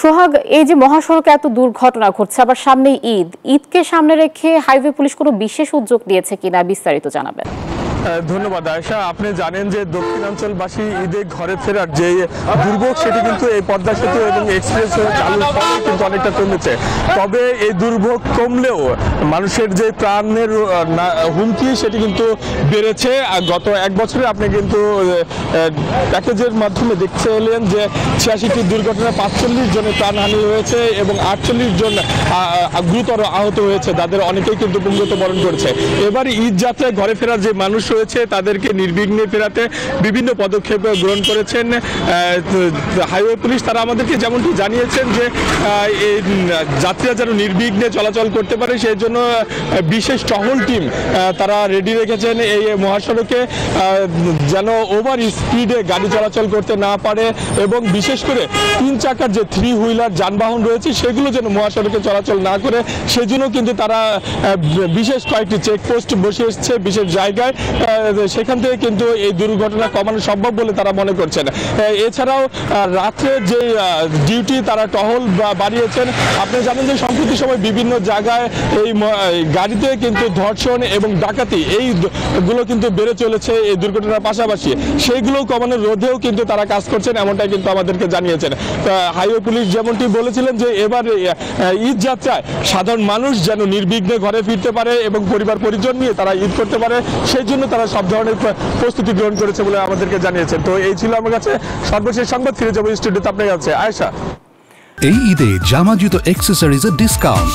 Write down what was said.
সোহাগ, এই যে মহাসড়কে এত দুর্ঘটনা ঘটছে, আবার সামনে ঈদকে সামনে রেখে হাইওয়ে পুলিশ কোনো বিশেষ উদ্যোগ নিয়েছে কিনা বিস্তারিত জানাবেন। ধন্যবাদ আয়েশা। আপনি জানেন যে দক্ষিণাঞ্চলবাসী ঈদে ঘরে ফেরার যে দুর্ভোগ সেটি কিন্তু এই পদ্মা সেতু এবং এক্সপ্রেস চালুর ফলে কিন্তু অনেকটা কমেছে। তবে এই দুর্ভোগ কমলেও মানুষের যে প্রাণের হুমকি সেটি কিন্তু বেড়েছে। গত এক বছরে আপনি কিন্তু প্যাকেজের মাধ্যমে দেখতে এলেন যে 86টি দুর্ঘটনায় 45 জনের প্রাণহানি হয়েছে এবং 48 জন গুরুতর আহত হয়েছে। তাদের অনেকেই কিন্তু পুঙ্গত বরণ করেছে। এবার ঈদ যাত্রায় ঘরে ফেরার যে মানুষ রয়েছে তাদেরকে নির্বিঘ্নে ফেরাতে বিভিন্ন পদক্ষেপ গ্রহণ করেছেন হাইওয়ে পুলিশ। তারা আমাদেরকে যেমনটি জানিয়েছেন যে যাত্রীরা যেন নির্বিঘ্নে চলাচল করতে পারে সেই জন্য বিশেষ টহল টিম তারা রেডি রেখেছেন এই মহাসড়কে, যেন ওভার স্পিডে গাড়ি চলাচল করতে না পারে এবং বিশেষ করে 3 চাকার যে 3 হুইলার যানবাহন রয়েছে সেগুলো যেন মহাসড়কে চলাচল না করে সেজন্য কিন্তু তারা বিশেষ কয়েকটি চেকপোস্ট বসিয়ে এসেছে বিশেষ জায়গায়। সেখান থেকে কিন্তু এই দুর্ঘটনা কমানো সম্ভব বলে তারা মনে করছেন। এছাড়াও রাত্রে যে ডিউটি তারা টহল বাড়িয়েছেন। আপনি জানেন যে সম্প্রতি সময় বিভিন্ন জায়গায় এই গাড়িতে কিন্তু ধর্ষণ এবং ডাকাতি এইগুলো কিন্তু বেড়ে চলেছে এই দুর্ঘটনার পাশাপাশি, সেইগুলো কমানোর রোধেও কিন্তু তারা কাজ করছেন এমনটাই কিন্তু আমাদেরকে জানিয়েছেন। হাইওয়ে পুলিশ যেমনটি বলেছিলেন যে এবার ঈদ যাত্রায় সাধারণ মানুষ যেন নির্বিঘ্নে ঘরে ফিরতে পারে এবং পরিবার পরিজন নিয়ে তারা ঈদ করতে পারে সেই জন্য তারা সব ধরনের প্রস্তুতি গ্রহণ করেছে বলে আমাদেরকে জানিয়েছেন। তো এই ছিল আমার কাছে সর্বশেষ সংবাদ। ফিরে যাবো স্টুডিওতে আপনার কাছে। আয়েশা, এই ঈদে জামা জুতো অ্যাক্সেসরিজের ডিসকাউন্ট